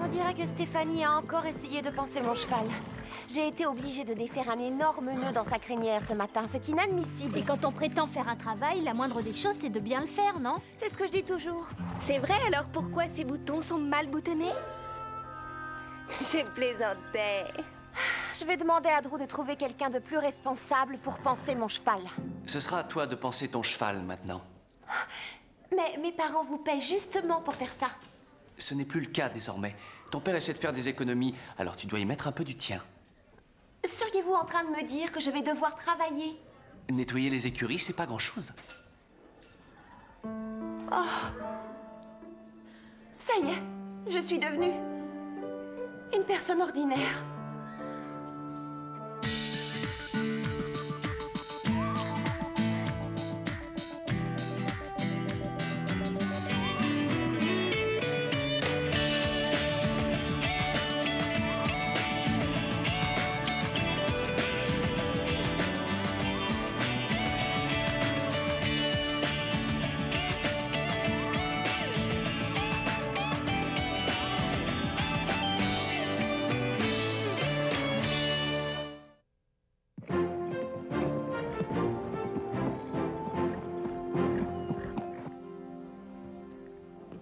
On dirait que Stéphanie a encore essayé de panser mon cheval. J'ai été obligée de défaire un énorme nœud dans sa crinière ce matin. C'est inadmissible. Et quand on prétend faire un travail, la moindre des choses, c'est de bien le faire, non? C'est ce que je dis toujours. C'est vrai, alors pourquoi ces boutons sont mal boutonnés? J'ai plaisanté. Je vais demander à Drew de trouver quelqu'un de plus responsable pour panser mon cheval. Ce sera à toi de panser ton cheval maintenant. Mais mes parents vous paient justement pour faire ça. Ce n'est plus le cas désormais. Ton père essaie de faire des économies, alors tu dois y mettre un peu du tien. Seriez-vous en train de me dire que je vais devoir travailler? Nettoyer les écuries, c'est pas grand-chose. Ça y est, je suis devenue une personne ordinaire.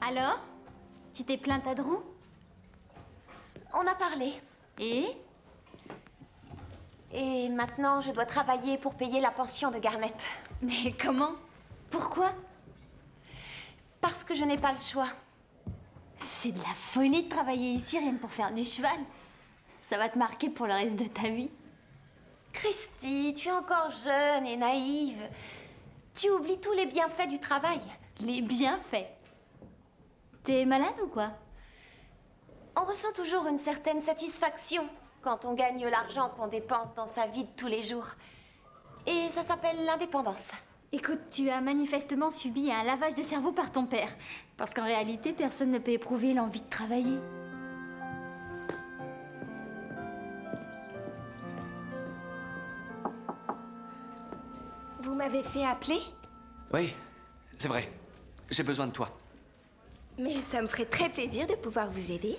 Alors? Tu t'es plainte à Drew? On a parlé. Et maintenant, je dois travailler pour payer la pension de Garnet. Mais comment? Pourquoi? Parce que je n'ai pas le choix. C'est de la folie de travailler ici rien que pour faire du cheval. Ça va te marquer pour le reste de ta vie. Christy, tu es encore jeune et naïve. Tu oublies tous les bienfaits du travail. Les bienfaits. T'es malade ou quoi? On ressent toujours une certaine satisfaction quand on gagne l'argent qu'on dépense dans sa vie de tous les jours. Et ça s'appelle l'indépendance. Écoute, tu as manifestement subi un lavage de cerveau par ton père. Parce qu'en réalité, personne ne peut éprouver l'envie de travailler. Vous m'avez fait appeler? Oui, c'est vrai. J'ai besoin de toi. Mais ça me ferait très plaisir de pouvoir vous aider.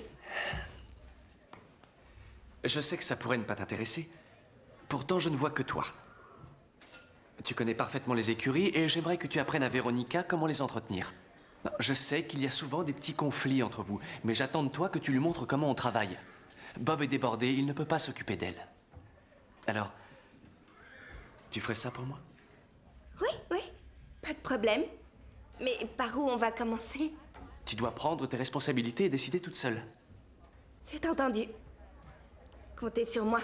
Je sais que ça pourrait ne pas t'intéresser. Pourtant, je ne vois que toi. Tu connais parfaitement les écuries et j'aimerais que tu apprennes à Véronica comment les entretenir. Non, je sais qu'il y a souvent des petits conflits entre vous, mais j'attends de toi que tu lui montres comment on travaille. Bob est débordé, il ne peut pas s'occuper d'elle. Alors, tu ferais ça pour moi? Oui, pas de problème. Mais par où on va commencer? Tu dois prendre tes responsabilités et décider toute seule. C'est entendu. Comptez sur moi.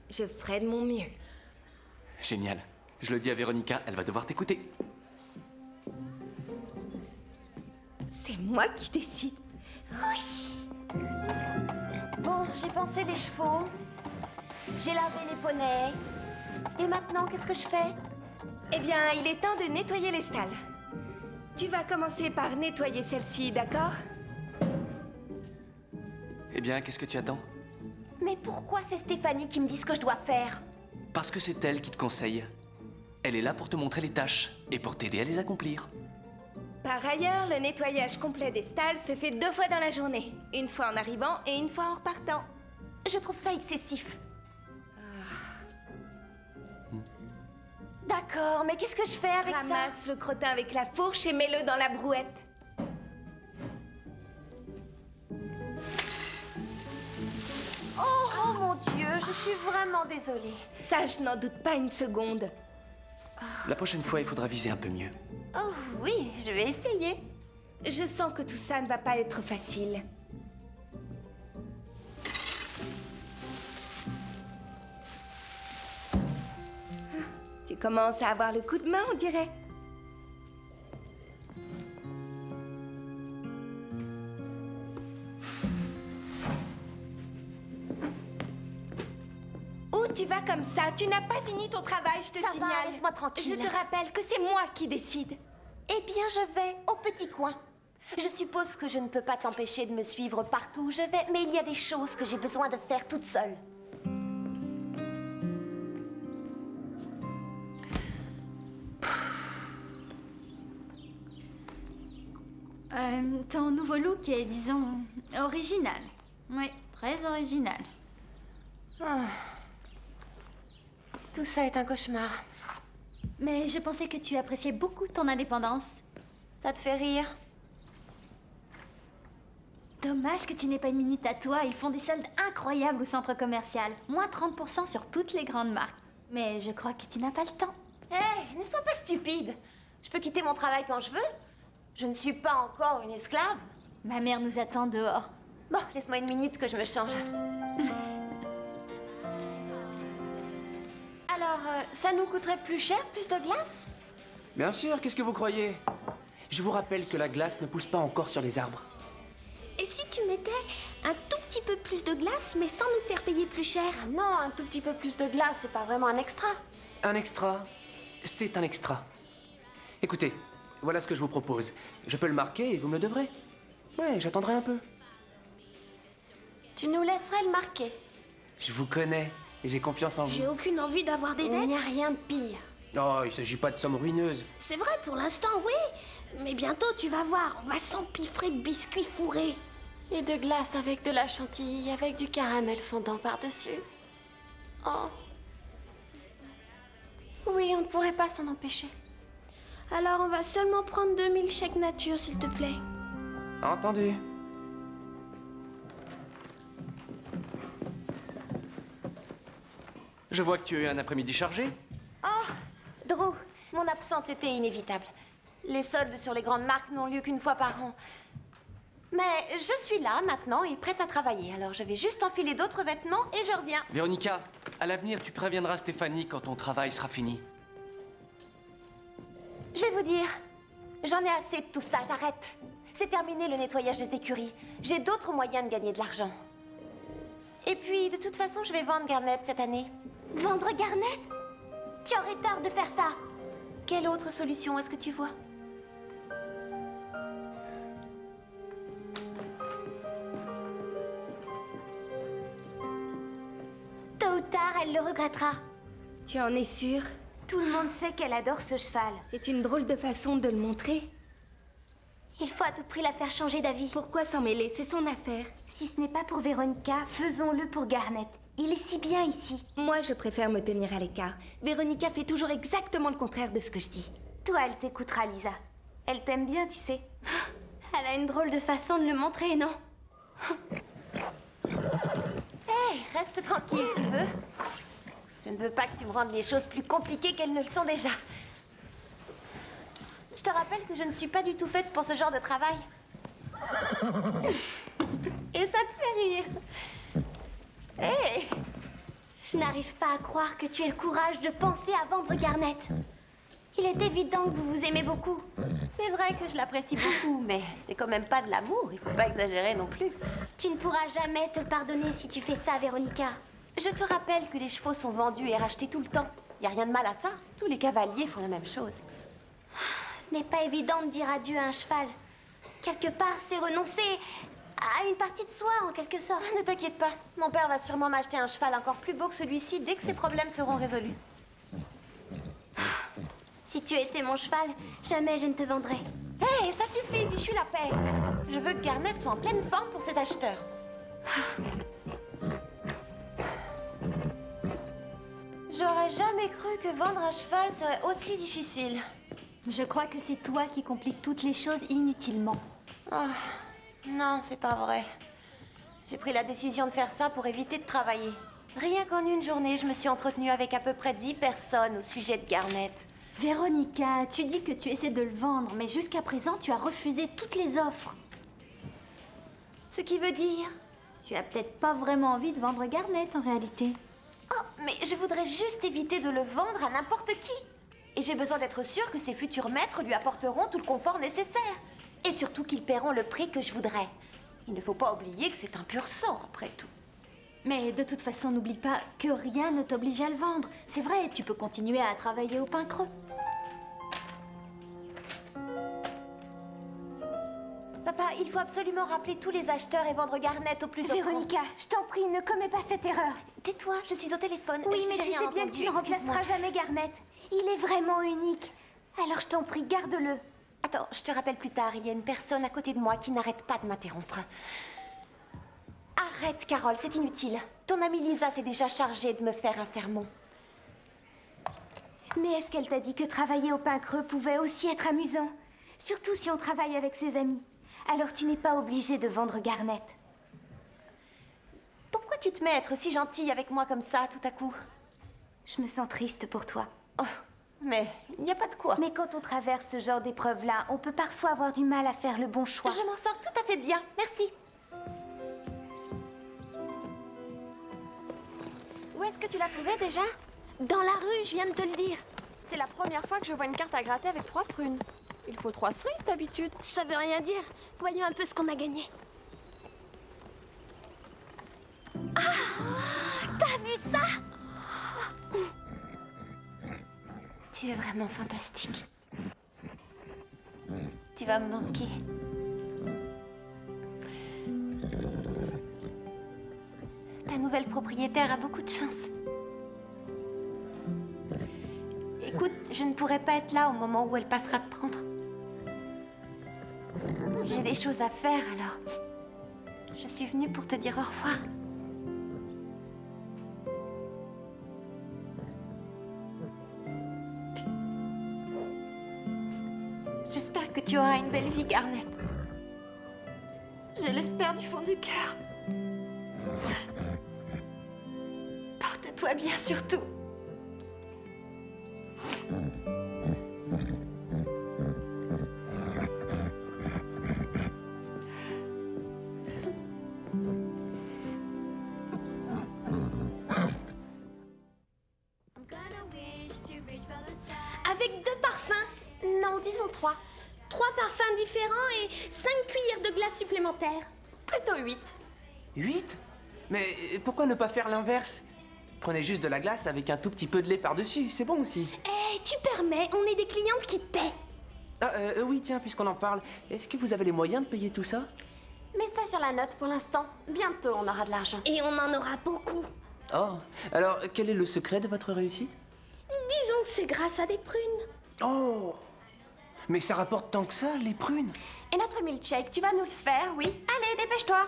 Je ferai de mon mieux. Génial. Je le dis à Véronica, elle va devoir t'écouter. C'est moi qui décide. Oui. Bon, j'ai pansé les chevaux. J'ai lavé les poneys. Et maintenant, qu'est-ce que je fais? Eh bien, il est temps de nettoyer les stalles. Tu vas commencer par nettoyer celle-ci, d'accord? Eh bien, qu'est-ce que tu attends? Mais pourquoi c'est Stéphanie qui me dit ce que je dois faire? Parce que c'est elle qui te conseille. Elle est là pour te montrer les tâches et pour t'aider à les accomplir. Par ailleurs, le nettoyage complet des stalles se fait 2 fois dans la journée. Une fois en arrivant et une fois en repartant. Je trouve ça excessif. D'accord, mais qu'est-ce que je fais avec ça? Ramasse le crottin avec la fourche et mets-le dans la brouette. Oh mon Dieu, je suis vraiment désolée. Ça, je n'en doute pas une seconde. La prochaine fois, il faudra viser un peu mieux. Oh oui, je vais essayer. Je sens que tout ça ne va pas être facile. Tu commences à avoir le coup de main, on dirait. Où tu vas comme ça? Tu n'as pas fini ton travail, je te Ça signale. va, laisse-moi tranquille. Je te rappelle que c'est moi qui décide. Eh bien, je vais au petit coin. Je suppose que je ne peux pas t'empêcher de me suivre partout où je vais, mais il y a des choses que j'ai besoin de faire toute seule. Ton nouveau look est, disons, original. Oui, très original. Ah. Tout ça est un cauchemar. Mais je pensais que tu appréciais beaucoup ton indépendance. Ça te fait rire? Dommage que tu n'aies pas une minute à toi. Ils font des soldes incroyables au centre commercial. Moins 30% sur toutes les grandes marques. Mais je crois que tu n'as pas le temps. Hé, ne sois pas stupide. Je peux quitter mon travail quand je veux. Je ne suis pas encore une esclave. Ma mère nous attend dehors. Bon, laisse-moi une minute que je me change. Alors, ça nous coûterait plus cher, plus de glace? Bien sûr, qu'est-ce que vous croyez? Je vous rappelle que la glace ne pousse pas encore sur les arbres. Et si tu mettais un tout petit peu plus de glace, mais sans nous faire payer plus cher? Ah non, un tout petit peu plus de glace, c'est pas vraiment un extra. Un extra, c'est un extra. Écoutez, voilà ce que je vous propose. Je peux le marquer et vous me le devrez. Ouais, j'attendrai un peu. Tu nous laisserais le marquer. Je vous connais et j'ai confiance en vous. J'ai aucune envie d'avoir des Il n'y dettes. a rien de pire. Oh, il s'agit pas de sommes ruineuses. C'est vrai pour l'instant, oui. Mais bientôt, tu vas voir, on va s'empiffrer de biscuits fourrés. Et de glace avec de la chantilly, avec du caramel fondant par-dessus. Oh. Oui, on ne pourrait pas s'en empêcher. Alors, on va seulement prendre 2000 chèques nature, s'il te plaît. Entendu. Je vois que tu as eu un après-midi chargé. Oh, Drew, mon absence était inévitable. Les soldes sur les grandes marques n'ont lieu qu'une fois par an. Mais je suis là maintenant et prête à travailler. Alors je vais juste enfiler d'autres vêtements et je reviens. Véronica, à l'avenir, tu préviendras Stéphanie quand ton travail sera fini. Je vais vous dire, j'en ai assez de tout ça, j'arrête. C'est terminé le nettoyage des écuries. J'ai d'autres moyens de gagner de l'argent. Et puis, de toute façon, je vais vendre Garnet cette année. Vendre Garnet? Tu aurais tort de faire ça. Quelle autre solution est-ce que tu vois? Tôt ou tard, elle le regrettera. Tu en es sûre? Tout le monde sait qu'elle adore ce cheval. C'est une drôle de façon de le montrer. Il faut à tout prix la faire changer d'avis. Pourquoi s'en mêler? C'est son affaire. Si ce n'est pas pour Véronica, faisons-le pour Garnet. Il est si bien ici. Moi, je préfère me tenir à l'écart. Véronica fait toujours exactement le contraire de ce que je dis. Toi, elle t'écoutera, Lisa. Elle t'aime bien, tu sais. Elle a une drôle de façon de le montrer, non? Hé, reste tranquille, tu veux? Je ne veux pas que tu me rendes les choses plus compliquées qu'elles ne le sont déjà. Je te rappelle que je ne suis pas du tout faite pour ce genre de travail. Et ça te fait rire. Hé! Je n'arrive pas à croire que tu aies le courage de penser à vendre Garnet. Il est évident que vous vous aimez beaucoup. C'est vrai que je l'apprécie beaucoup, mais c'est quand même pas de l'amour, il faut pas exagérer non plus. Tu ne pourras jamais te le pardonner si tu fais ça, Véronica. Je te rappelle que les chevaux sont vendus et rachetés tout le temps. Y a rien de mal à ça. Tous les cavaliers font la même chose. Ce n'est pas évident de dire adieu à un cheval. Quelque part, c'est renoncer à une partie de soi, en quelque sorte. Ne t'inquiète pas, mon père va sûrement m'acheter un cheval encore plus beau que celui-ci dès que ses problèmes seront résolus. Si tu étais mon cheval, jamais je ne te vendrais. Hé, ça suffit, fichu la paix. Je veux que Garnet soit en pleine forme pour ses acheteurs. J'aurais jamais cru que vendre un cheval serait aussi difficile. Je crois que c'est toi qui compliques toutes les choses inutilement. Oh, non, c'est pas vrai. J'ai pris la décision de faire ça pour éviter de travailler. Rien qu'en une journée, je me suis entretenue avec à peu près 10 personnes au sujet de Garnet. Véronica, tu dis que tu essaies de le vendre, mais jusqu'à présent, tu as refusé toutes les offres. Ce qui veut dire... Tu as peut-être pas vraiment envie de vendre Garnet, en réalité. Oh, mais je voudrais juste éviter de le vendre à n'importe qui. Et j'ai besoin d'être sûre que ses futurs maîtres lui apporteront tout le confort nécessaire. Et surtout qu'ils paieront le prix que je voudrais. Il ne faut pas oublier que c'est un pur sang, après tout. Mais de toute façon, n'oublie pas que rien ne t'oblige à le vendre. C'est vrai, tu peux continuer à travailler au pain creux. Papa, il faut absolument rappeler tous les acheteurs et vendre Garnet au plus offrant. Véronica, je t'en prie, ne commets pas cette erreur. Tais-toi, je suis au téléphone. Oui, mais J'ai tu rien sais bien que entendu, tu ne remplaceras excuse-moi. jamais Garnet. Il est vraiment unique. Alors je t'en prie, garde-le. Attends, je te rappelle plus tard, il y a une personne à côté de moi qui n'arrête pas de m'interrompre. Arrête, Carole, c'est inutile. Ton amie Lisa s'est déjà chargée de me faire un sermon. Mais est-ce qu'elle t'a dit que travailler au pain creux pouvait aussi être amusant? Surtout si on travaille avec ses amis. Alors tu n'es pas obligé de vendre Garnet. Pourquoi tu te mets à être si gentille avec moi comme ça, tout à coup? Je me sens triste pour toi. Oh, mais il n'y a pas de quoi. Mais quand on traverse ce genre d'épreuve-là, on peut parfois avoir du mal à faire le bon choix. Je m'en sors tout à fait bien, merci. Où est-ce que tu l'as trouvée déjà? Dans la rue, je viens de te le dire. C'est la première fois que je vois une carte à gratter avec 3 prunes. Il faut 3 cerises d'habitude. Ça veut rien dire. Voyons un peu ce qu'on a gagné. Ah! T'as vu ça? Tu es vraiment fantastique. Tu vas me manquer. Ta nouvelle propriétaire a beaucoup de chance. Écoute, je ne pourrai pas être là au moment où elle passera te prendre. J'ai des choses à faire, alors je suis venue pour te dire au revoir. J'espère que tu auras une belle vie, Garnet. Je l'espère du fond du cœur. Porte-toi bien surtout. Avec 2 parfums. Non, disons 3. 3 parfums différents et 5 cuillères de glace supplémentaires. Plutôt 8. 8? Mais pourquoi ne pas faire l'inverse? Prenez juste de la glace avec un tout petit peu de lait par-dessus, c'est bon aussi. Eh, tu permets, on est des clientes qui paient. Ah, oui, tiens, puisqu'on en parle, est-ce que vous avez les moyens de payer tout ça? Mets ça sur la note pour l'instant. Bientôt, on aura de l'argent. Et on en aura beaucoup. Oh, alors quel est le secret de votre réussite? Disons que c'est grâce à des prunes. Oh! Mais ça rapporte tant que ça, les prunes? Et notre milkshake, tu vas nous le faire, oui? Allez, dépêche-toi.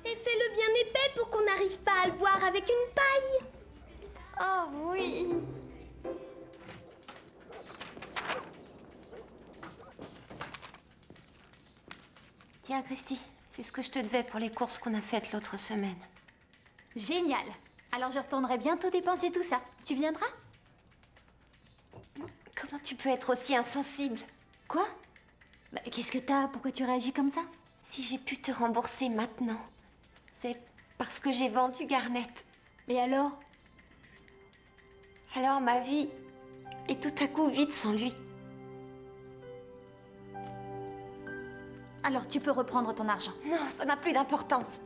Et fais-le bien épais pour qu'on n'arrive pas à le boire avec une paille. Oh oui. Tiens, Christy, c'est ce que je te devais pour les courses qu'on a faites l'autre semaine. Génial. Alors je retournerai bientôt dépenser tout ça. Tu viendras? Comment tu peux être aussi insensible? Quoi? Bah, qu'est-ce que t'as? Pourquoi tu réagis comme ça? Si j'ai pu te rembourser maintenant, c'est parce que j'ai vendu Garnet. Et alors? Alors ma vie est tout à coup vide sans lui. Alors tu peux reprendre ton argent. Non, ça n'a plus d'importance.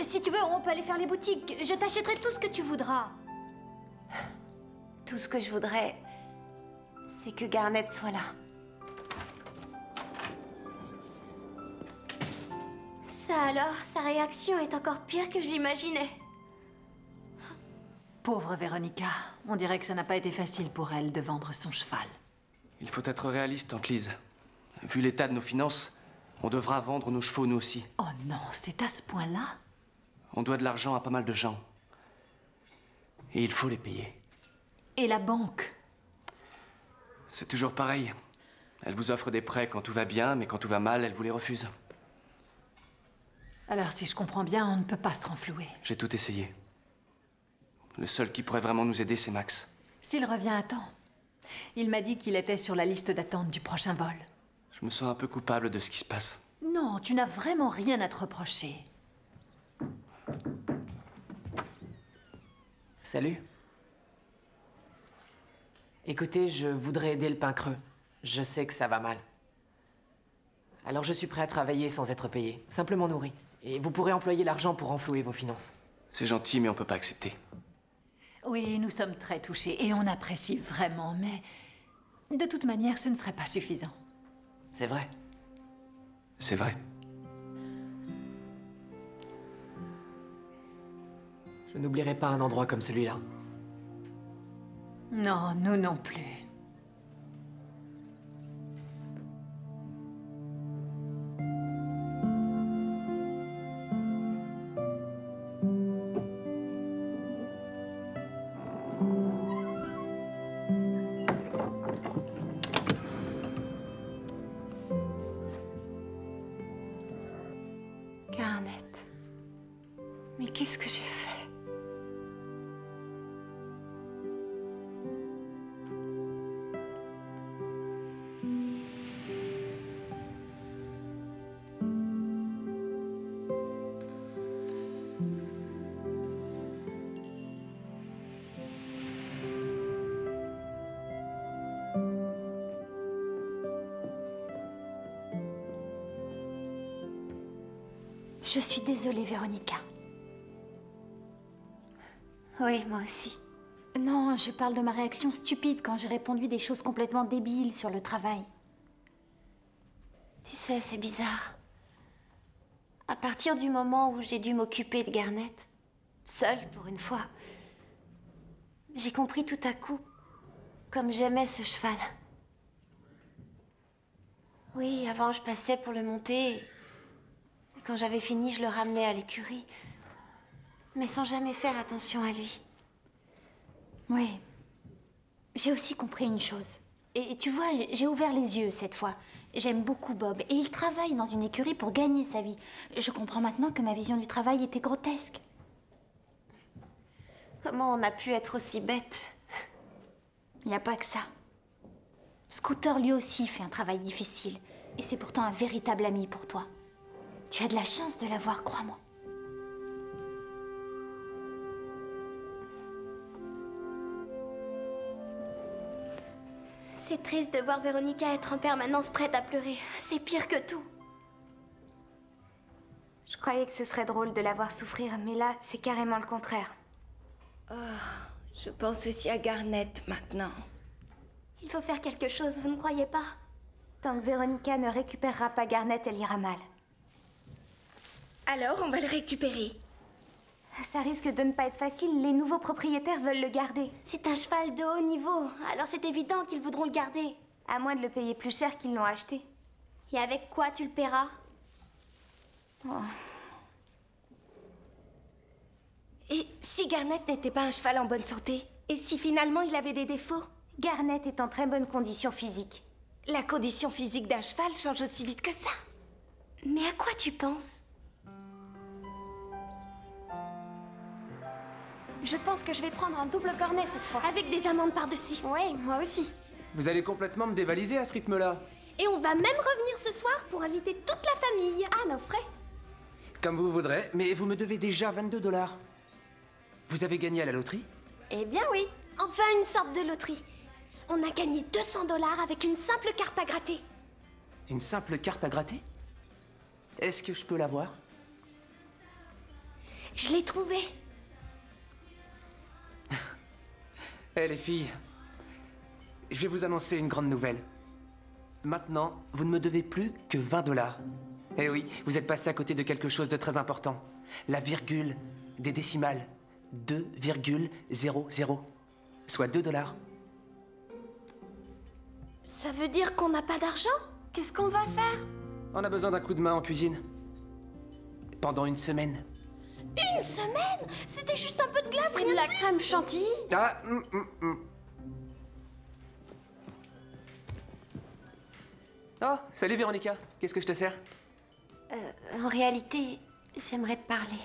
Si tu veux, on peut aller faire les boutiques. Je t'achèterai tout ce que tu voudras. Tout ce que je voudrais, c'est que Garnet soit là. Ça alors, sa réaction est encore pire que je l'imaginais. Pauvre Véronica, on dirait que ça n'a pas été facile pour elle de vendre son cheval. Il faut être réaliste, Tante Lise. Vu l'état de nos finances, on devra vendre nos chevaux, nous aussi. Oh non, c'est à ce point-là? On doit de l'argent à pas mal de gens. Et il faut les payer. Et la banque? C'est toujours pareil. Elle vous offre des prêts quand tout va bien, mais quand tout va mal, elle vous les refuse. Alors si je comprends bien, on ne peut pas se renflouer. J'ai tout essayé. Le seul qui pourrait vraiment nous aider, c'est Max. S'il revient à temps. Il m'a dit qu'il était sur la liste d'attente du prochain vol. Je me sens un peu coupable de ce qui se passe. Non, tu n'as vraiment rien à te reprocher. Salut. Écoutez, je voudrais aider le pain creux. Je sais que ça va mal. Alors je suis prêt à travailler sans être payé, simplement nourri. Et vous pourrez employer l'argent pour renflouer vos finances. C'est gentil, mais on peut pas accepter. Oui, nous sommes très touchés et on apprécie vraiment, mais de toute manière, ce ne serait pas suffisant. C'est vrai. C'est vrai. Je n'oublierai pas un endroit comme celui-là. Non, nous non plus. Qu'est-ce que j'ai fait? Je suis désolée, Véronica. Oui, moi aussi. Non, je parle de ma réaction stupide quand j'ai répondu des choses complètement débiles sur le travail. Tu sais, c'est bizarre. À partir du moment où j'ai dû m'occuper de Garnet, seule pour une fois, j'ai compris tout à coup comme j'aimais ce cheval. Oui, avant je passais pour le monter. Et quand j'avais fini, je le ramenais à l'écurie. Mais sans jamais faire attention à lui. Oui. J'ai aussi compris une chose. Et tu vois, j'ai ouvert les yeux cette fois. J'aime beaucoup Bob et il travaille dans une écurie pour gagner sa vie. Je comprends maintenant que ma vision du travail était grotesque. Comment on a pu être aussi bête? Il n'y a pas que ça. Scooter lui aussi fait un travail difficile. Et c'est pourtant un véritable ami pour toi. Tu as de la chance de l'avoir, crois-moi. C'est triste de voir Véronica être en permanence prête à pleurer. C'est pire que tout. Je croyais que ce serait drôle de la voir souffrir, mais là, c'est carrément le contraire. Oh, je pense aussi à Garnet maintenant. Il faut faire quelque chose, vous ne croyez pas? Tant que Véronica ne récupérera pas Garnet, elle ira mal. Alors, on va le récupérer. Ça risque de ne pas être facile, les nouveaux propriétaires veulent le garder. C'est un cheval de haut niveau, alors c'est évident qu'ils voudront le garder. À moins de le payer plus cher qu'ils l'ont acheté. Et avec quoi tu le paieras? Oh. Et si Garnet n'était pas un cheval en bonne santé? Et si finalement il avait des défauts? Garnet est en très bonne condition physique. La condition physique d'un cheval change aussi vite que ça. Mais à quoi tu penses? Je pense que je vais prendre un double cornet cette fois. Avec des amandes par-dessus. Oui, moi aussi. Vous allez complètement me dévaliser à ce rythme-là. Et on va même revenir ce soir pour inviter toute la famille. À nos frais. Comme vous voudrez, mais vous me devez déjà 22 $. Vous avez gagné à la loterie? Eh bien oui. Enfin une sorte de loterie. On a gagné 200 $ avec une simple carte à gratter. Une simple carte à gratter? Est-ce que je peux la voir? Je l'ai trouvée. Eh les filles, je vais vous annoncer une grande nouvelle. Maintenant, vous ne me devez plus que 20 $. Eh oui, vous êtes passé à côté de quelque chose de très important. La virgule des décimales. 2,00. Soit 2 $. Ça veut dire qu'on n'a pas d'argent? Qu'est-ce qu'on va faire? On a besoin d'un coup de main en cuisine. Pendant une semaine. Une semaine? C'était juste un peu de glace, Et rien de la de plus. crème chantilly? Ah, Oh, salut Véronica. Qu'est-ce que je te sers? En réalité, j'aimerais te parler.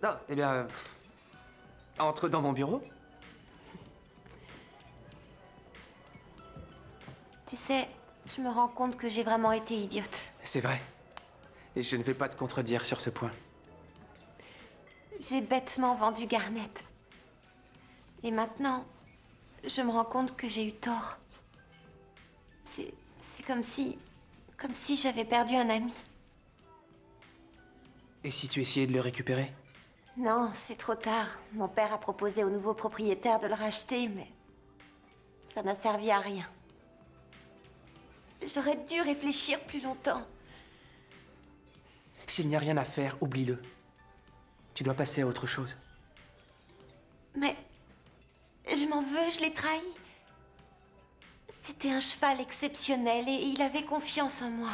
Oh, eh bien... entre dans mon bureau. Tu sais, je me rends compte que j'ai vraiment été idiote. C'est vrai. Et je ne vais pas te contredire sur ce point. J'ai bêtement vendu Garnet. Et maintenant, je me rends compte que j'ai eu tort. C'est comme si j'avais perdu un ami. Et si tu essayais de le récupérer? Non, c'est trop tard. Mon père a proposé au nouveau propriétaire de le racheter, mais ça n'a servi à rien. J'aurais dû réfléchir plus longtemps. S'il n'y a rien à faire, oublie-le. Tu dois passer à autre chose. Mais je m'en veux, je l'ai trahi. C'était un cheval exceptionnel et il avait confiance en moi.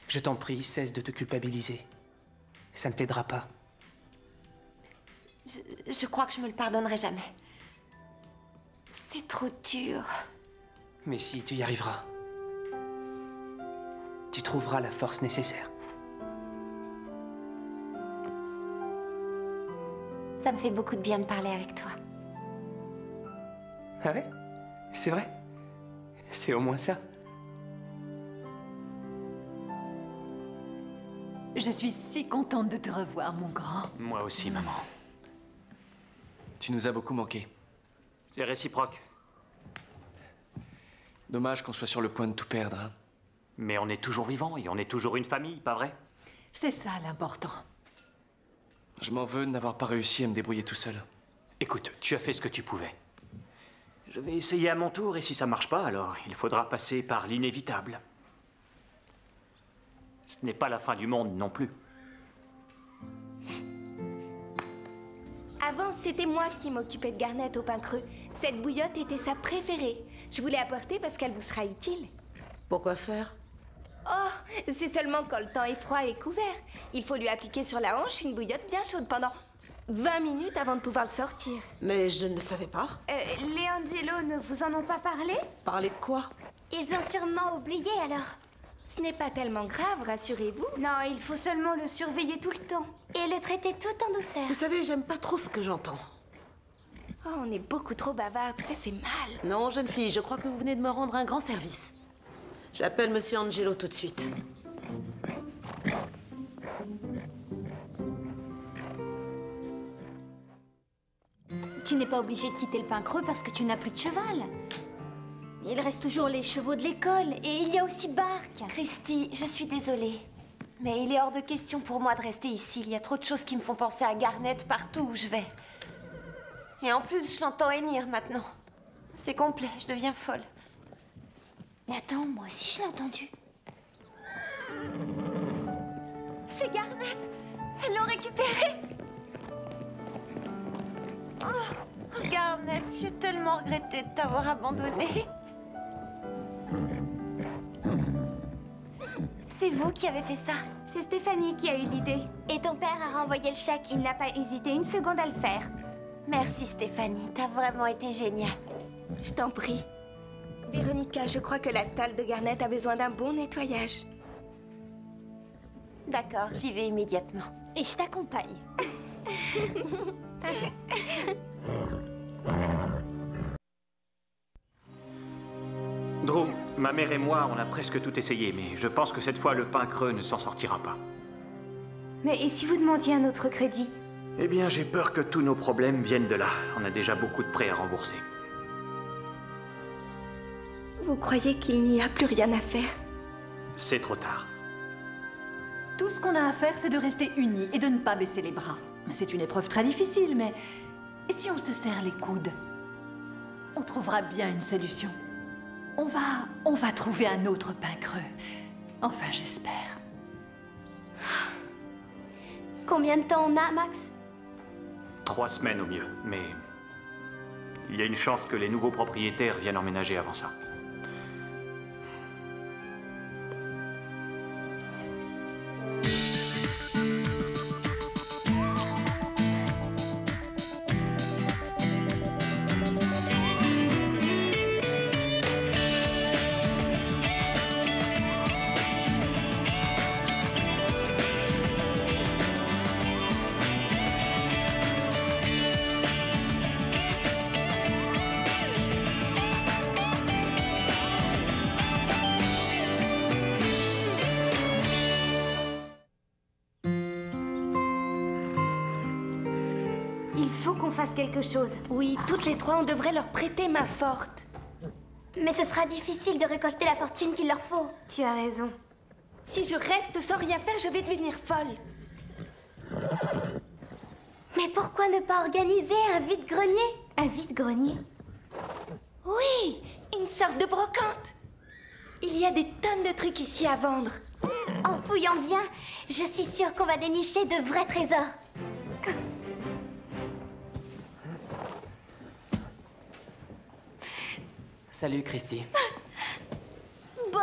Je t'en prie, cesse de te culpabiliser. Ça ne t'aidera pas. Je crois que je me le pardonnerai jamais. C'est trop dur. Mais si, tu y arriveras. Tu trouveras la force nécessaire. Ça me fait beaucoup de bien de parler avec toi. Ah ouais? C'est vrai? C'est au moins ça. Je suis si contente de te revoir, mon grand. Moi aussi, maman. Tu nous as beaucoup manqué. C'est réciproque. Dommage qu'on soit sur le point de tout perdre, hein. Mais on est toujours vivants et on est toujours une famille, pas vrai? C'est ça l'important. Je m'en veux de n'avoir pas réussi à me débrouiller tout seul. Écoute, tu as fait ce que tu pouvais. Je vais essayer à mon tour et si ça marche pas, alors il faudra passer par l'inévitable. Ce n'est pas la fin du monde non plus. Avant, c'était moi qui m'occupais de Garnet au pain creux. Cette bouillotte était sa préférée. Je voulais apporter parce qu'elle vous sera utile. Pourquoi faire? Oh, c'est seulement quand le temps est froid et couvert. Il faut lui appliquer sur la hanche une bouillotte bien chaude pendant 20 minutes avant de pouvoir le sortir. Mais je ne le savais pas. Les Angelo ne vous en ont pas parlé? Parler de quoi? Ils ont sûrement oublié alors. Ce n'est pas tellement grave, rassurez-vous. Non, il faut seulement le surveiller tout le temps. Et le traiter tout en douceur. Vous savez, j'aime pas trop ce que j'entends. Oh, on est beaucoup trop bavarde, ça c'est mal. Non, jeune fille, je crois que vous venez de me rendre un grand service. J'appelle Monsieur Angelo tout de suite. Tu n'es pas obligé de quitter le pain creux parce que tu n'as plus de cheval. Il reste toujours les chevaux de l'école et il y a aussi Bark. Christy, je suis désolée. Mais il est hors de question pour moi de rester ici. Il y a trop de choses qui me font penser à Garnet partout où je vais. Et en plus, je l'entends hennir maintenant. C'est complet, je deviens folle. Mais attends, moi aussi je l'ai entendu. C'est Garnet! Elle l'a récupéré! Oh, Garnet, j'ai tellement regretté de t'avoir abandonné. C'est vous qui avez fait ça? C'est Stéphanie qui a eu l'idée. Et ton père a renvoyé le chèque. Il n'a pas hésité une seconde à le faire. Merci Stéphanie, t'as vraiment été géniale. Je t'en prie. Véronica, je crois que la stalle de Garnet a besoin d'un bon nettoyage. D'accord, j'y vais immédiatement. Et je t'accompagne. Drew, ma mère et moi, on a presque tout essayé, mais je pense que cette fois, le pain creux ne s'en sortira pas. Mais et si vous demandiez un autre crédit? Eh bien, j'ai peur que tous nos problèmes viennent de là. On a déjà beaucoup de prêts à rembourser. Vous croyez qu'il n'y a plus rien à faire? C'est trop tard. Tout ce qu'on a à faire, c'est de rester unis et de ne pas baisser les bras. C'est une épreuve très difficile, mais... Et si on se serre les coudes? On trouvera bien une solution. On va trouver un autre pain creux. Enfin, j'espère. Combien de temps on a, Max? 3 semaines au mieux, mais... il y a une chance que les nouveaux propriétaires viennent emménager avant ça. Quelque chose. Oui, toutes les trois, on devrait leur prêter main forte. Mais ce sera difficile de récolter la fortune qu'il leur faut. Tu as raison. Si je reste sans rien faire, je vais devenir folle. Mais pourquoi ne pas organiser un vide-grenier? Un vide-grenier? Oui, une sorte de brocante. Il y a des tonnes de trucs ici à vendre. En fouillant bien, je suis sûre qu'on va dénicher de vrais trésors. Salut, Christy. Bob!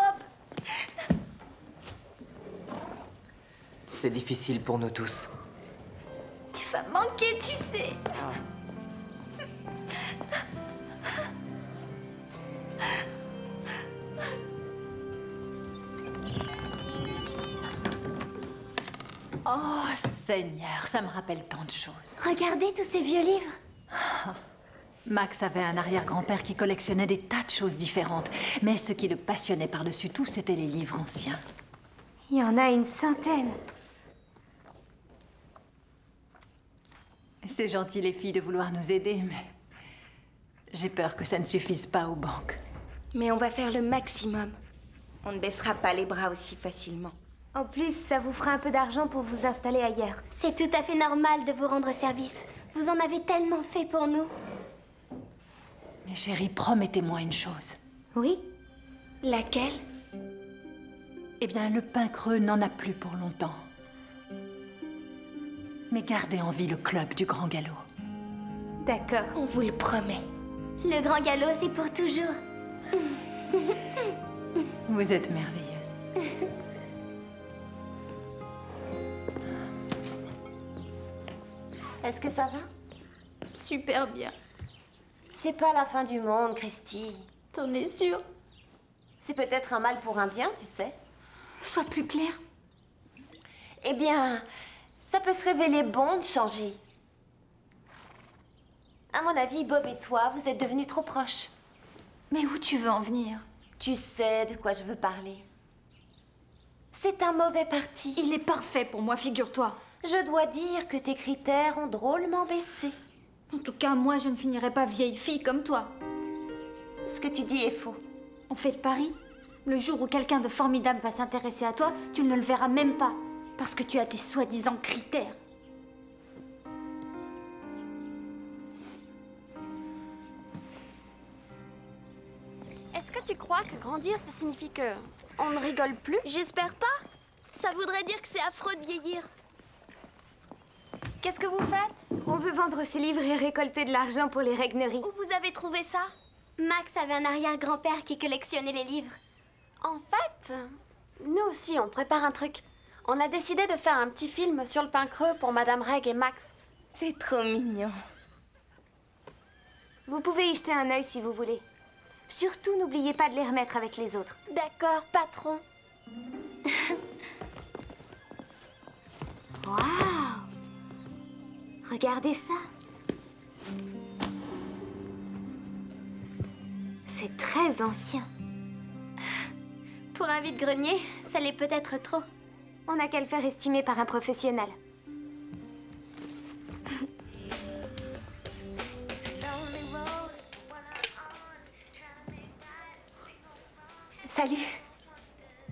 C'est difficile pour nous tous. Tu vas manquer, tu sais. Oh, Seigneur, ça me rappelle tant de choses. Regardez tous ces vieux livres. Max avait un arrière-grand-père qui collectionnait des tas de choses différentes. Mais ce qui le passionnait par-dessus tout, c'était les livres anciens. Il y en a une centaine. C'est gentil, les filles, de vouloir nous aider, mais j'ai peur que ça ne suffise pas aux banques. Mais on va faire le maximum. On ne baissera pas les bras aussi facilement. En plus, ça vous fera un peu d'argent pour vous installer ailleurs. C'est tout à fait normal de vous rendre service. Vous en avez tellement fait pour nous. Mais chérie, promettez-moi une chose. Oui? Laquelle? Eh bien, le pain creux n'en a plus pour longtemps. Mais gardez en vie le club du Grand Galop. D'accord, on vous le promet. Le Grand Galop, c'est pour toujours. Vous êtes merveilleuse. Est-ce que ça va? Super bien. C'est pas la fin du monde, Christy. T'en es sûre? C'est peut-être un mal pour un bien, tu sais. Sois plus clair. Eh bien, ça peut se révéler bon de changer. À mon avis, Bob et toi, vous êtes devenus trop proches. Mais où tu veux en venir? Tu sais de quoi je veux parler. C'est un mauvais parti. Il est parfait pour moi, figure-toi. Je dois dire que tes critères ont drôlement baissé. En tout cas, moi, je ne finirai pas vieille fille comme toi. Ce que tu dis est faux. On fait le pari. Le jour où quelqu'un de formidable va s'intéresser à toi, tu ne le verras même pas. Parce que tu as tes soi-disant critères. Est-ce que tu crois que grandir, ça signifie que on ne rigole plus? J'espère pas. Ça voudrait dire que c'est affreux de vieillir. Qu'est-ce que vous faites? On veut vendre ces livres et récolter de l'argent pour les règneries. Où vous avez trouvé ça? Max avait un arrière-grand-père qui collectionnait les livres. En fait, nous aussi, on prépare un truc. On a décidé de faire un petit film sur le pain creux pour Madame Reg et Max. C'est trop mignon. Vous pouvez y jeter un œil si vous voulez. Surtout, n'oubliez pas de les remettre avec les autres. D'accord, patron. Waouh! Regardez ça. C'est très ancien. Pour un vide-grenier, ça l'est peut-être trop. On n'a qu'à le faire estimer par un professionnel. Salut.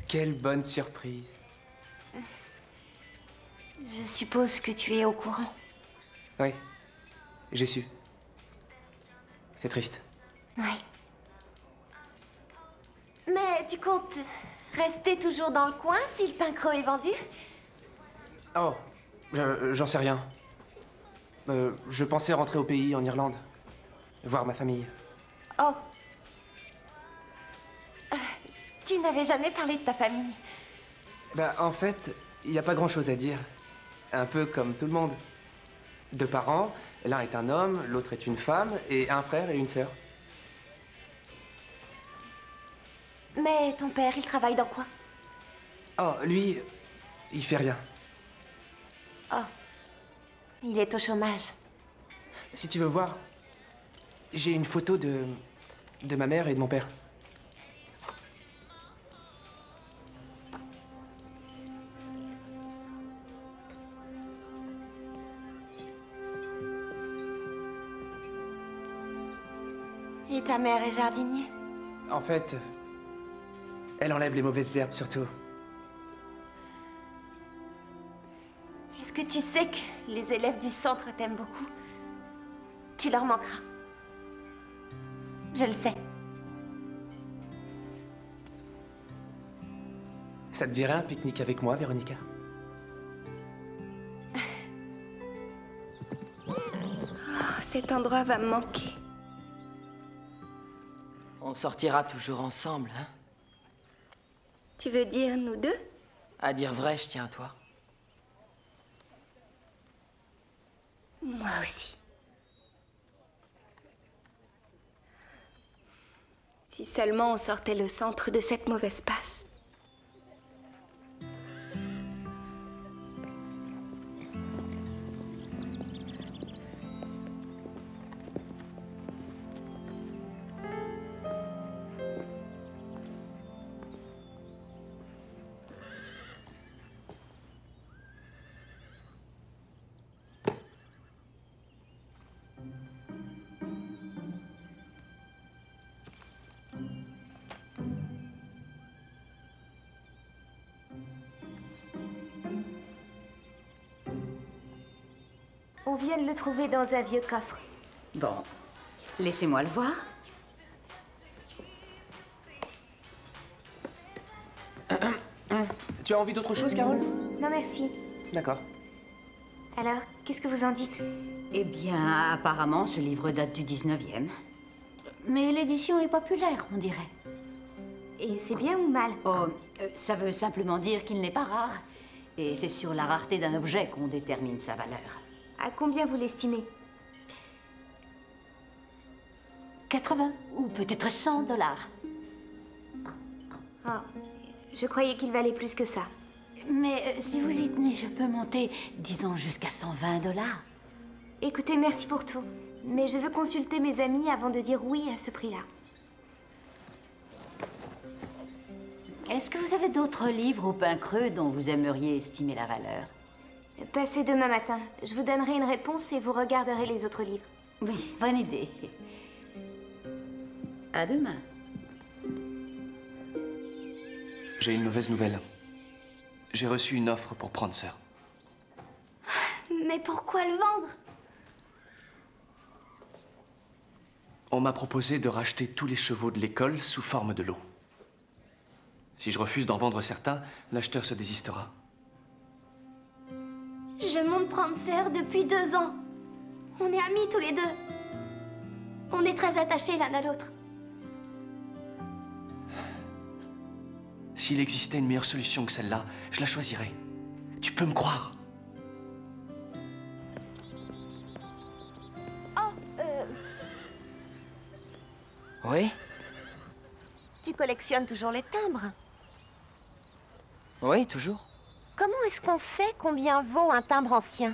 Quelle bonne surprise. Je suppose que tu es au courant. Oui, j'ai su. C'est triste. Oui. Mais tu comptes rester toujours dans le coin si le pain creux est vendu? Oh, j'en sais rien. Je pensais rentrer au pays, en Irlande. Voir ma famille. Oh. Tu n'avais jamais parlé de ta famille. Bah, en fait, il n'y a pas grand-chose à dire. Un peu comme tout le monde. 2 parents, l'un est un homme, l'autre est une femme, et un frère et une sœur. Mais ton père, il travaille dans quoi? Oh, lui, il fait rien. Oh. Il est au chômage. Si tu veux voir, j'ai une photo de ma mère et de mon père. Et ta mère est jardinier? En fait, elle enlève les mauvaises herbes surtout. Est-ce que tu sais que les élèves du centre t'aiment beaucoup? Tu leur manqueras. Je le sais. Ça te dirait un pique-nique avec moi, Véronica? Oh, cet endroit va me manquer. On sortira toujours ensemble, hein? Tu veux dire nous deux? À dire vrai, je tiens à toi. Moi aussi. Si seulement on sortait le centre de cette mauvaise passe. On vient de le trouver dans un vieux coffre. Bon, laissez-moi le voir. Tu as envie d'autre chose, Carole? Non, merci. D'accord. Alors, qu'est-ce que vous en dites? Eh bien, apparemment, ce livre date du 19e. Mais l'édition est populaire, on dirait. Et c'est bien ou mal? Oh, ça veut simplement dire qu'il n'est pas rare. Et c'est sur la rareté d'un objet qu'on détermine sa valeur. À combien vous l'estimez? 80 ou peut-être 100 $. Ah, je croyais qu'il valait plus que ça. Mais si vous y tenez, je peux monter, disons, jusqu'à 120 $. Écoutez, merci pour tout. Mais je veux consulter mes amis avant de dire oui à ce prix-là. Est-ce que vous avez d'autres livres au pain creux dont vous aimeriez estimer la valeur? Passez demain matin. Je vous donnerai une réponse et vous regarderez les autres livres. Oui, bonne idée. À demain. J'ai une mauvaise nouvelle. J'ai reçu une offre pour Prancer. Mais pourquoi le vendre? On m'a proposé de racheter tous les chevaux de l'école sous forme de lot. Si je refuse d'en vendre certains, l'acheteur se désistera. Je monte Prancer depuis 2 ans. On est amis tous les deux. On est très attachés l'un à l'autre. S'il existait une meilleure solution que celle-là, je la choisirais. Tu peux me croire. Oui? Tu collectionnes toujours les timbres? Oui, toujours. Comment est-ce qu'on sait combien vaut un timbre ancien?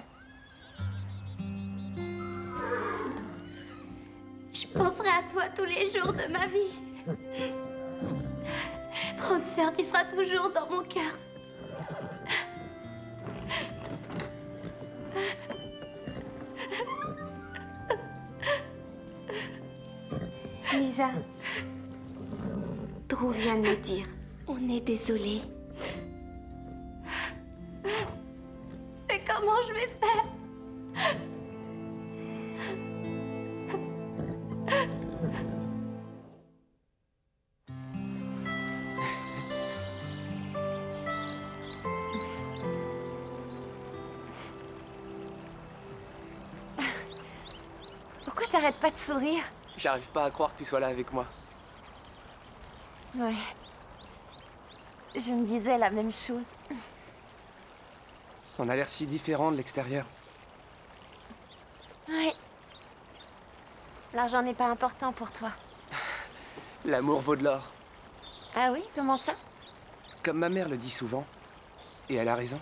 Je penserai à toi tous les jours de ma vie. Prancer, tu seras toujours dans mon cœur. Lisa, Drew vient de me dire. On est désolé. Mais comment je vais faire? Pourquoi t'arrêtes pas de sourire? J'arrive pas à croire que tu sois là avec moi. Ouais. Je me disais la même chose. On a l'air si différents de l'extérieur. Ouais. L'argent n'est pas important pour toi. L'amour vaut de l'or. Ah oui? Comment ça? Comme ma mère le dit souvent, et elle a raison.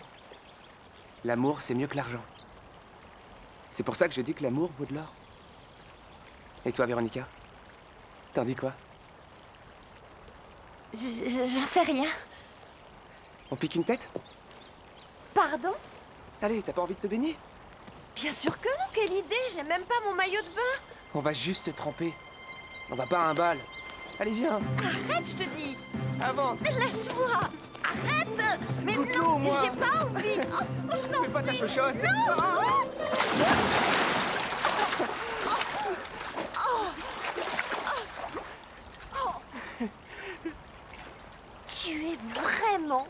L'amour, c'est mieux que l'argent. C'est pour ça que je dis que l'amour vaut de l'or. Et toi, Véronica? T'en dis quoi? J'en sais rien. On pique une tête? Pardon? Allez, t'as pas envie de te baigner? Bien sûr que non, quelle idée! J'ai même pas mon maillot de bain! On va juste se tremper. On va pas à un bal. Allez, viens! Arrête, je te dis! Avance! Lâche-moi! Arrête! Mais Goûte l'eau, non, au moins. j'ai pas envie! Oh, je n'en Fais pas ta chochotte! Tu es vraiment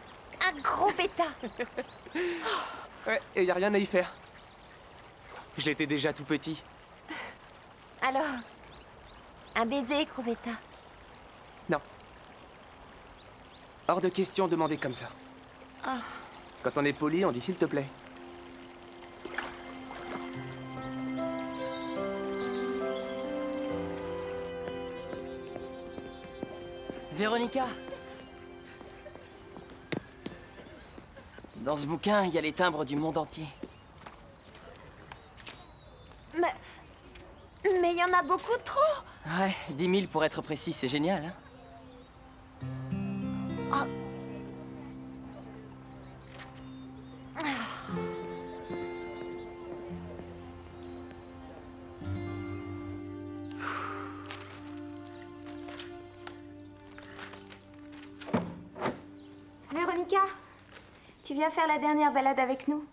un gros bêta! Ouais, et y a rien à y faire. Je l'étais déjà tout petit. Alors, un baiser, gros bêta? Non. Hors de question de demander comme ça. Oh. Quand on est poli, on dit s'il te plaît. Véronica! Dans ce bouquin, il y a les timbres du monde entier. Mais il y en a beaucoup trop! Ouais, 10 000 pour être précis, c'est génial, hein? Véronica, tu viens faire la dernière balade avec nous?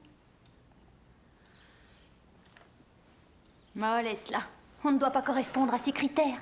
Oh, laisse-la. On ne doit pas correspondre à ses critères.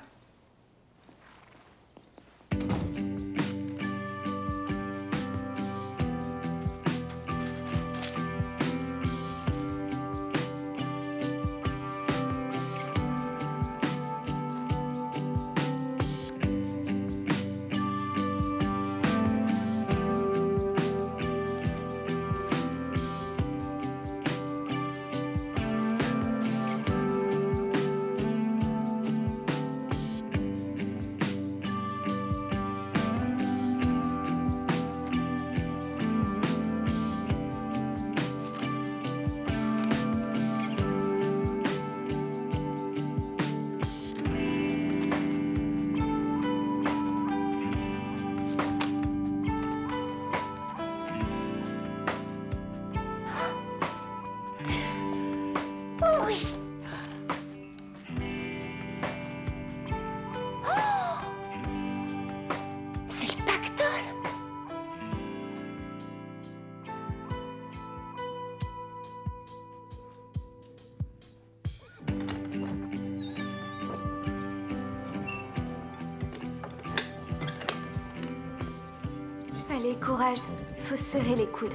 Allez, courage. Faut se serrer les coudes.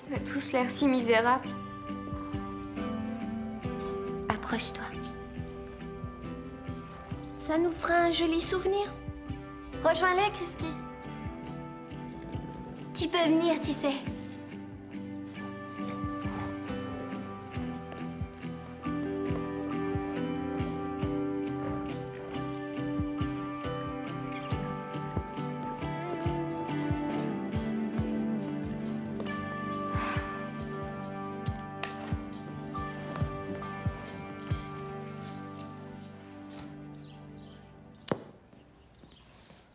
On a tous l'air si misérables. Approche-toi. Ça nous fera un joli souvenir. Rejoins-les, Christy. Tu peux venir, tu sais.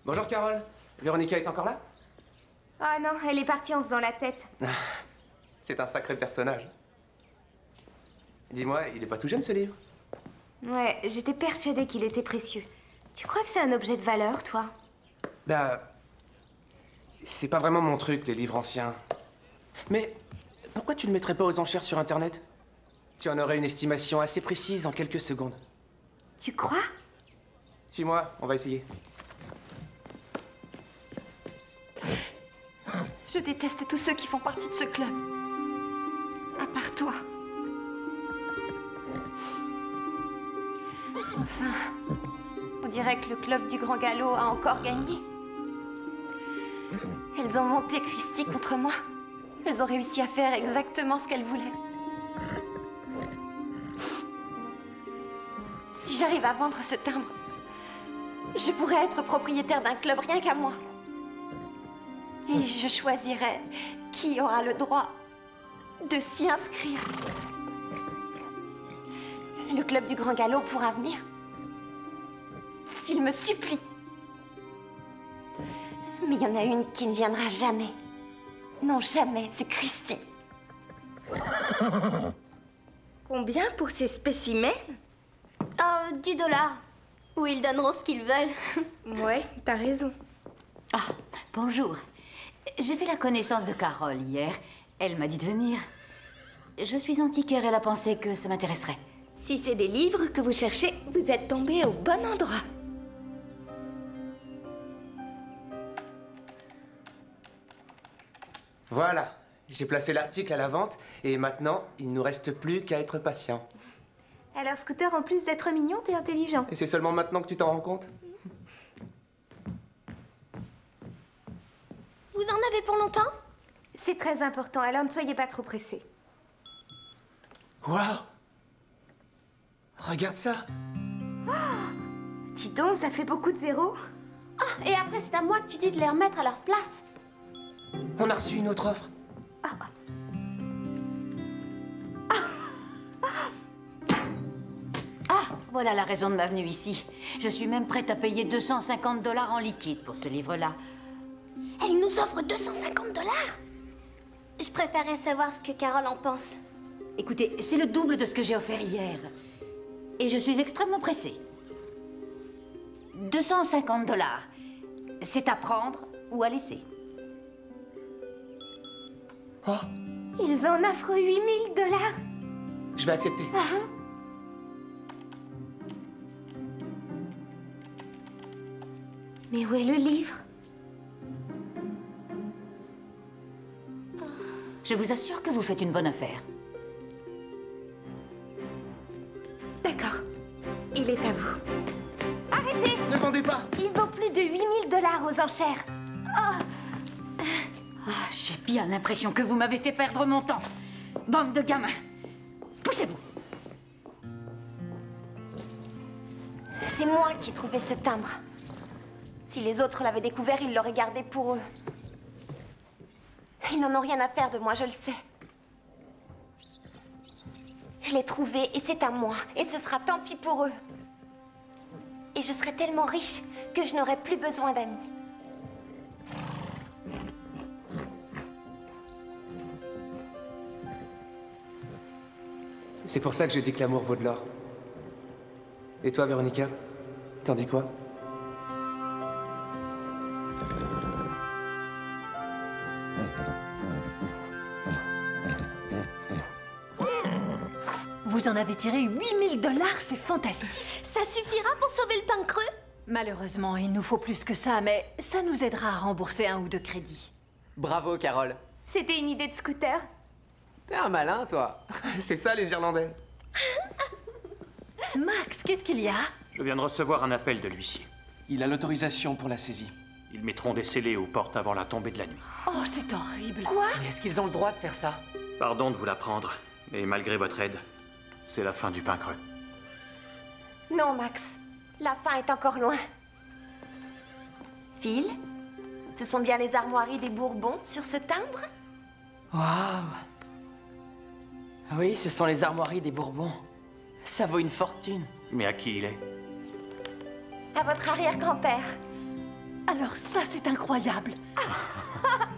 Bonjour Carole. Véronica est encore là? Ah non, elle est partie en faisant la tête. C'est un sacré personnage. Dis-moi, il est pas tout jeune ce livre? Ouais, j'étais persuadée qu'il était précieux. Tu crois que c'est un objet de valeur, toi? Bah... c'est pas vraiment mon truc, les livres anciens. Mais pourquoi tu le mettrais pas aux enchères sur Internet? Tu en aurais une estimation assez précise en quelques secondes. Tu crois? Suis-moi, on va essayer. Je déteste tous ceux qui font partie de ce club. À part toi. Enfin, on dirait que le club du Grand Galop a encore gagné. Elles ont monté Christy contre moi. Elles ont réussi à faire exactement ce qu'elles voulaient. Si j'arrive à vendre ce timbre, je pourrais être propriétaire d'un club rien qu'à moi. Et je choisirai qui aura le droit de s'y inscrire. Le club du Grand Galop pourra venir. S'il me supplie. Mais il y en a une qui ne viendra jamais. Non, jamais, c'est Christy. Combien pour ces spécimens? Oh, $10. Ou ils donneront ce qu'ils veulent. Ouais, t'as raison. Ah, bonjour. J'ai fait la connaissance de Carole hier. Elle m'a dit de venir. Je suis antiquaire, elle a pensé que ça m'intéresserait. Si c'est des livres que vous cherchez, vous êtes tombé au bon endroit. Voilà, j'ai placé l'article à la vente et maintenant, il ne nous reste plus qu'à être patient. Alors, Scooter, en plus d'être mignon, t'es intelligent. Et c'est seulement maintenant que tu t'en rends compte? Vous en avez pour longtemps? C'est très important, alors ne soyez pas trop pressés. Waouh! Regarde ça! Dis donc, ça fait beaucoup de zéros. Ah, et après, c'est à moi que tu dis de les remettre à leur place. On a reçu une autre offre. Ah, voilà la raison de ma venue ici. Je suis même prête à payer $250 en liquide pour ce livre-là. Elle nous offre $250? Je préférerais savoir ce que Carole en pense. Écoutez, c'est le double de ce que j'ai offert hier. Et je suis extrêmement pressée. $250. C'est à prendre ou à laisser. Oh, Ils en offrent 8 000 $. Je vais accepter. Mais où est le livre? Je vous assure que vous faites une bonne affaire. D'accord. Il est à vous. Arrêtez! Ne vendez pas! Il vaut plus de 8 000 $ aux enchères. Ah, j'ai bien l'impression que vous m'avez fait perdre mon temps. Bande de gamins. Poussez-vous. C'est moi qui ai trouvé ce timbre. Si les autres l'avaient découvert, ils l'auraient gardé pour eux. Ils n'en ont rien à faire de moi, je le sais. Je l'ai trouvé et c'est à moi. Et ce sera tant pis pour eux. Et je serai tellement riche que je n'aurai plus besoin d'amis. C'est pour ça que je dis que l'amour vaut de l'or. Et toi, Véronica? T'en dis quoi? Vous en avez tiré 8 000 $, c'est fantastique. Ça suffira pour sauver le pain creux? Malheureusement, il nous faut plus que ça, mais ça nous aidera à rembourser 1 ou 2 crédits. Bravo, Carole. C'était une idée de scooter. T'es un malin, toi. C'est ça, les Irlandais. Max, qu'est-ce qu'il y a? Je viens de recevoir un appel de l'huissier. Il a l'autorisation pour la saisie. Ils mettront des scellés aux portes avant la tombée de la nuit. Oh, c'est horrible. Quoi? Mais est-ce qu'ils ont le droit de faire ça? Pardon de vous l'apprendre, mais malgré votre aide, c'est la fin du pain creux. Non, Max. La fin est encore loin. Phil, ce sont bien les armoiries des Bourbons sur ce timbre? Waouh! Oui, ce sont les armoiries des Bourbons. Ça vaut une fortune. Mais à qui il est? À votre arrière-grand-père. Alors ça, c'est incroyable.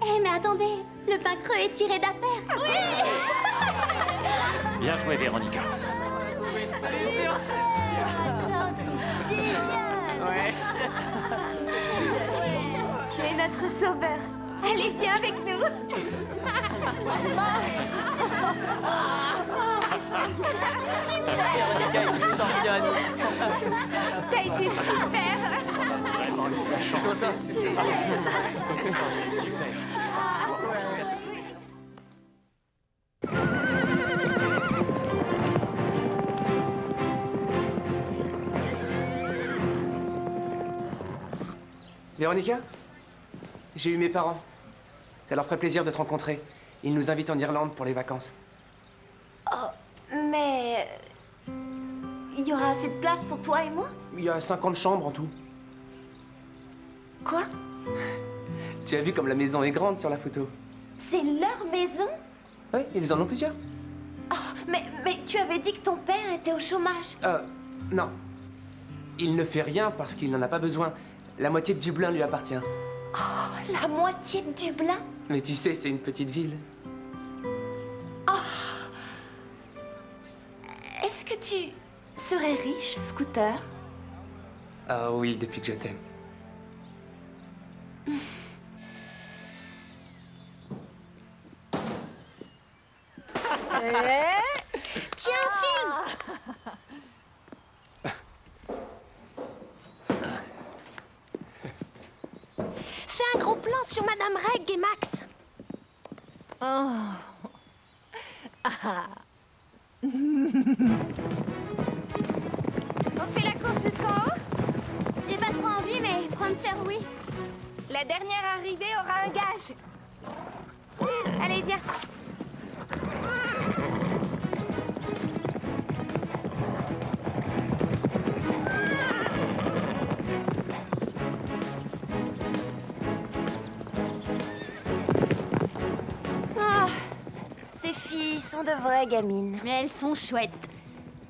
Eh, mais attendez, le pain creux est tiré d'affaire. Oui! Bien joué, Véronica. C'est génial. Ouais. Tu es notre sauveur. Allez, viens avec nous. Véronica est une championne. T'as été super. Vraiment eu de la chance. C'est super. Véronica? J'ai eu mes parents. Ça leur ferait plaisir de te rencontrer. Ils nous invitent en Irlande pour les vacances. Oh, mais... Il y aura assez de place pour toi et moi? Il y a 50 chambres en tout. Quoi? Tu as vu comme la maison est grande sur la photo? C'est leur maison? Oui, ils en ont plusieurs. Oh, mais tu avais dit que ton père était au chômage. Non. Il ne fait rien parce qu'il n'en a pas besoin. La moitié de Dublin lui appartient. Oh, la moitié de Dublin? Mais tu sais, c'est une petite ville. Oh. Est-ce que tu serais riche, Scooter? Ah oui, depuis que je t'aime. Tiens, Phil! Fais un gros plan sur Madame Reg et Max. On fait la course jusqu'en haut? J'ai pas trop envie, mais prendre ça, oui. La dernière arrivée aura un gage. Allez, viens. Ah, ces filles sont de vraies gamines. Mais elles sont chouettes.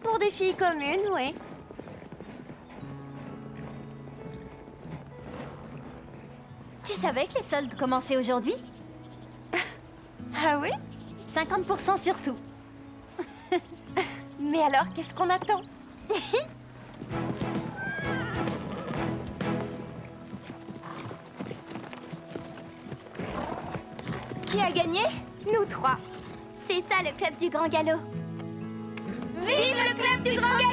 Pour des filles communes, oui. Tu savais que les soldes commençaient aujourd'hui? Ah oui? 50% sur tout. Mais alors, qu'est-ce qu'on attend? Qui a gagné? Nous trois. C'est ça le club du Grand Galop. Vive le club du Grand Galop!